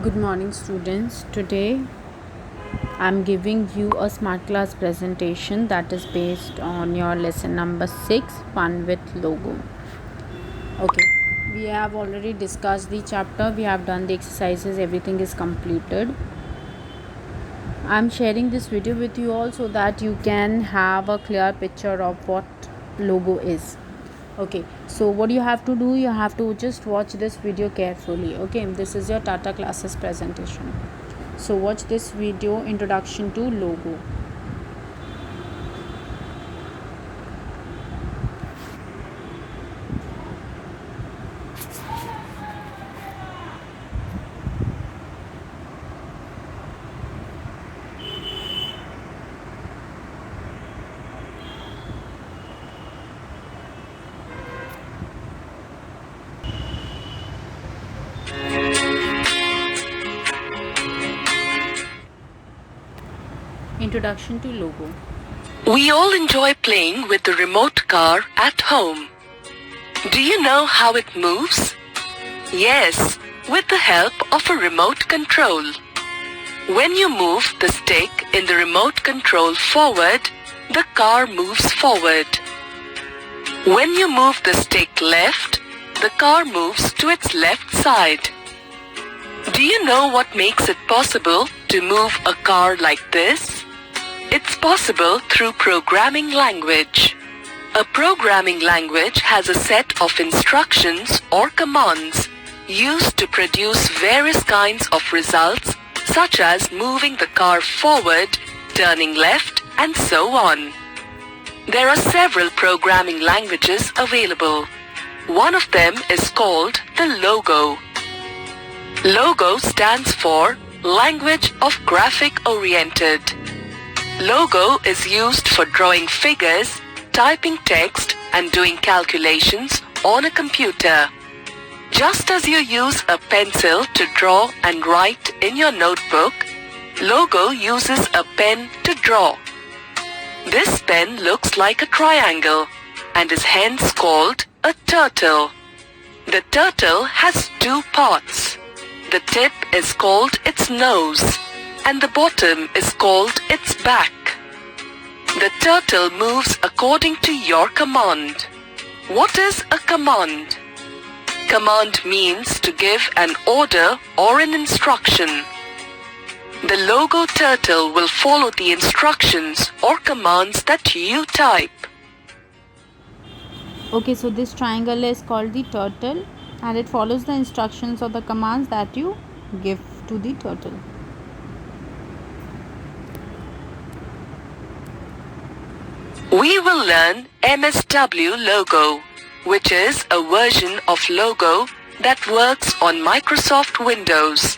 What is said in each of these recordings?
Good morning, students. Today I'm giving you a smart class presentation that is based on your lesson number 6, Fun with Logo. Okay, we have already discussed the chapter, we have done the exercises, everything is completed. I'm sharing this video with you all so that you can have a clear picture of what logo is. Okay, so what you have to do, you have to just watch this video carefully. Okay, this is your Tata Classes presentation. So watch this video, introduction to logo. Introduction to logo. We all enjoy playing with the remote car at home. Do you know how it moves? Yes, with the help of a remote control. When you move the stick in the remote control forward, the car moves forward. When you move the stick left, the car moves to its left side. Do you know what makes it possible to move a car like this? It's possible through programming language. A programming language has a set of instructions or commands used to produce various kinds of results, such as moving the car forward, turning left, and so on. There are several programming languages available. One of them is called the Logo. Logo stands for Language of Graphic Oriented. Logo is used for drawing figures, typing text, and doing calculations on a computer. Just as you use a pencil to draw and write in your notebook, Logo uses a pen to draw. This pen looks like a triangle and is hence called a turtle. The turtle has two parts. The tip is called its nose, and the bottom is called its back. The turtle moves according to your command. What is a command? Command means to give an order or an instruction. The Logo turtle will follow the instructions or commands that you type. Okay, so this triangle is called the turtle and it follows the instructions or the commands that you give to the turtle. We will learn MSW Logo, which is a version of Logo that works on Microsoft Windows.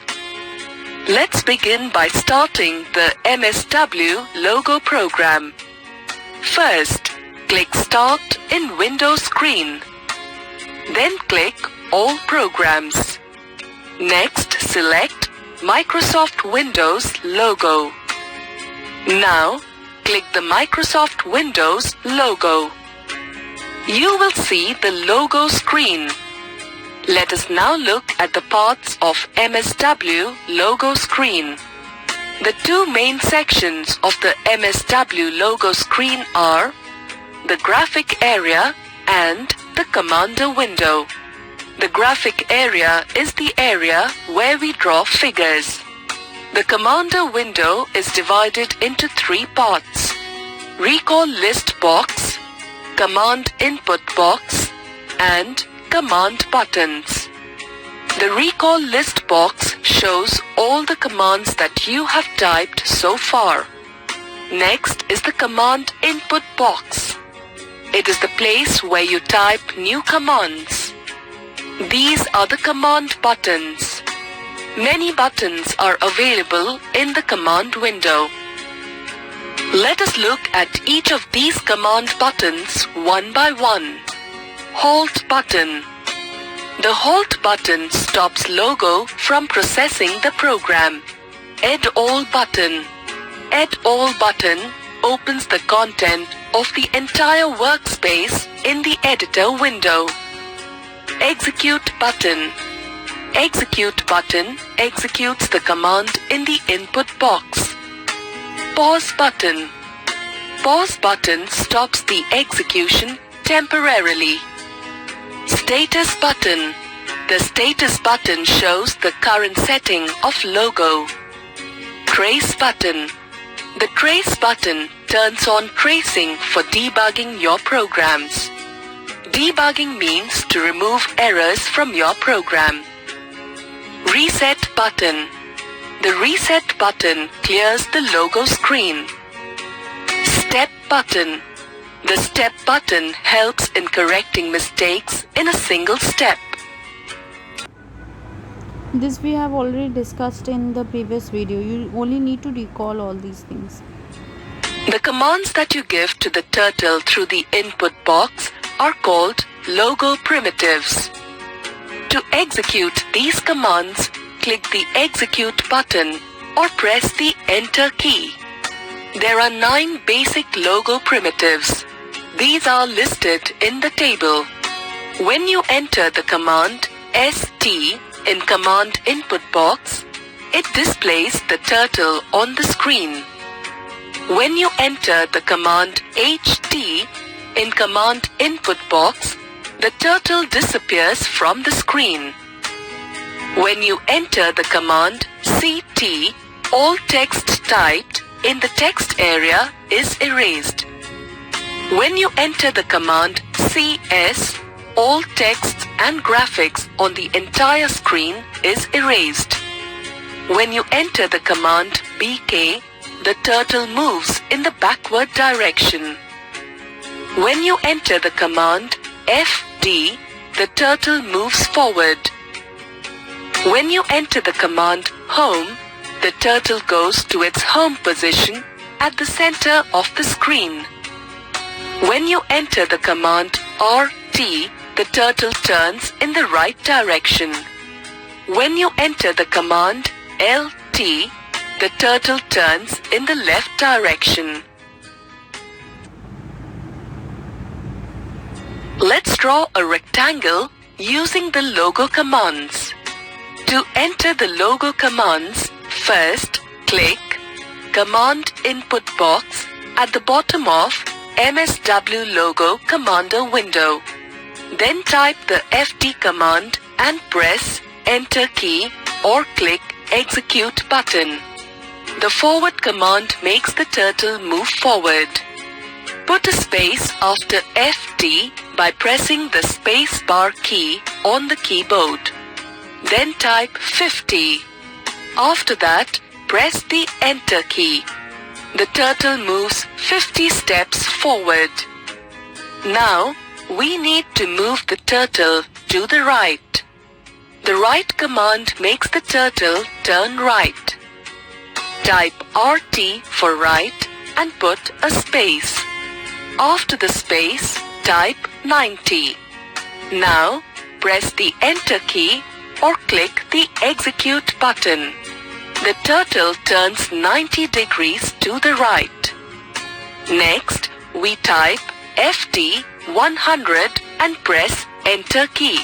Let's begin by starting the MSW Logo program. First, click Start in Windows screen. Then click All Programs. Next, select Microsoft Windows logo. Now, click the Microsoft Windows logo. You will see the logo screen. Let us now look at the parts of MSW logo screen. The two main sections of the MSW logo screen are the graphic area and the commander window. The graphic area is the area where we draw figures. The commander window is divided into three parts: recall list box, command input box, and command buttons. The recall list box shows all the commands that you have typed so far. Next is the command input box. It is the place where you type new commands. These are the command buttons. Many buttons are available in the command window. Let us look at each of these command buttons one by one. Halt button. The Halt button stops Logo from processing the program. Add All button. Add All button opens the content of the entire workspace in the editor window. Execute button. execute button executes the command in the input box. Pause button. Pause button stops the execution temporarily. Status button. The status button shows the current setting of logo. Trace button. The trace button turns on tracing for debugging your programs. Debugging means to remove errors from your program. Reset button. The reset button clears the logo screen. Step button. The step button helps in correcting mistakes in a single step. This we have already discussed in the previous video. You only need to recall all these things. The commands that you give to the turtle through the input box are called logo primitives. To execute these commands, click the execute button or press the enter key. There are 9 basic logo primitives. These are listed in the table. When you enter the command ST in command input box, it displays the turtle on the screen. When you enter the command HT in command input box, the turtle disappears from the screen. When you enter the command CT, all text typed in the text area is erased. When you enter the command CS, all text and graphics on the entire screen is erased. When you enter the command BK, the turtle moves in the backward direction. When you enter the command FD, the turtle moves forward. When you enter the command Home, the turtle goes to its home position at the center of the screen. When you enter the command RT, the turtle turns in the right direction. When you enter the command LT, the turtle turns in the left direction. Let's draw a rectangle using the logo commands. To enter the logo commands, first click Command Input Box at the bottom of MSW Logo Commander window. Then type the FD command and press Enter key or click Execute button. The forward command makes the turtle move forward. Put a space after FD by pressing the space bar key on the keyboard. Then type 50. After that, press the Enter key. The turtle moves 50 steps forward. Now, we need to move the turtle to the right. The right command makes the turtle turn right. Type RT for right and put a space. After the space, type 90. Now, press the Enter key or click the Execute button. The turtle turns 90 degrees to the right. Next, we type FD 100 and press Enter key.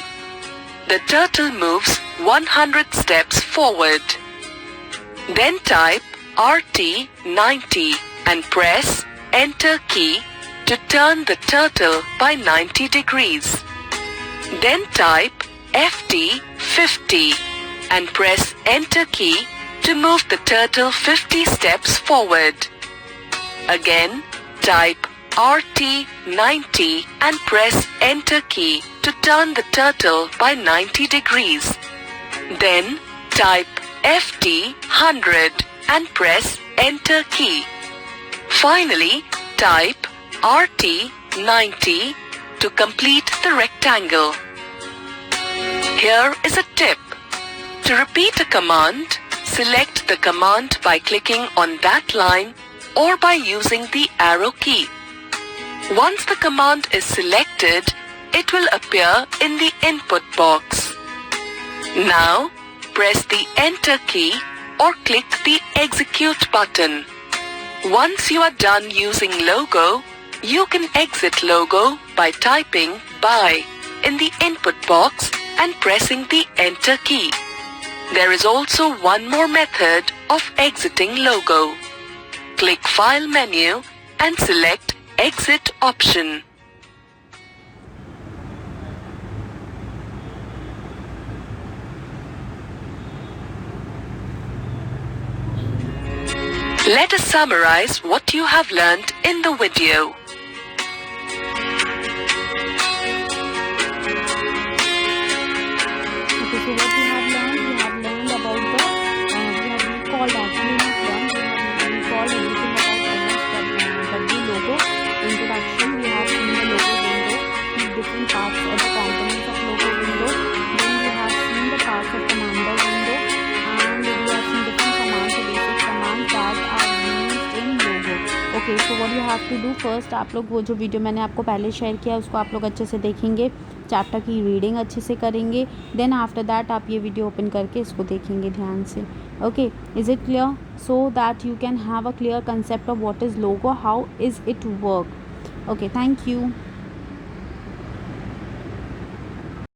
The turtle moves 100 steps forward. Then type RT 90 and press Enter key to turn the turtle by 90 degrees. Then type FD 50 and press Enter key to move the turtle 50 steps forward. Again, type RT 90 and press Enter key to turn the turtle by 90 degrees. Then type FD 100 and press Enter key. Finally, type RT 90 to complete the rectangle. Here is a tip. To repeat a command, select the command by clicking on that line or by using the arrow key. Once the command is selected, it will appear in the input box. Now, press the Enter key or click the Execute button. Once you are done using logo, you can exit logo by typing Bye in the input box and pressing the Enter key. There is also one more method of exiting logo. Click File menu and select Exit option. Let us summarize what you have learned in the video. Okay, so what we have learned about the, we have recalled, actually not learned, we have recalled everything about MSW logo. Introduction, we have seen the logo window, the different parts or the components of logo window. Then we have seen the parts of commander window, and we have seen different commands, the basic commands that are used in logo. Okay, so what you have to do first, आप लोग वो जो video मैंने आपको पहले share किया उसको आप लोग अच्छे से देखेंगे, चैप्टर की रीडिंग अच्छे से करेंगे, देन आफ्टर दैट आप ये वीडियो ओपन करके इसको देखेंगे ध्यान से. Okay, is it clear? So that you can have a clear concept of what is logo, how is it work. Okay, thank you.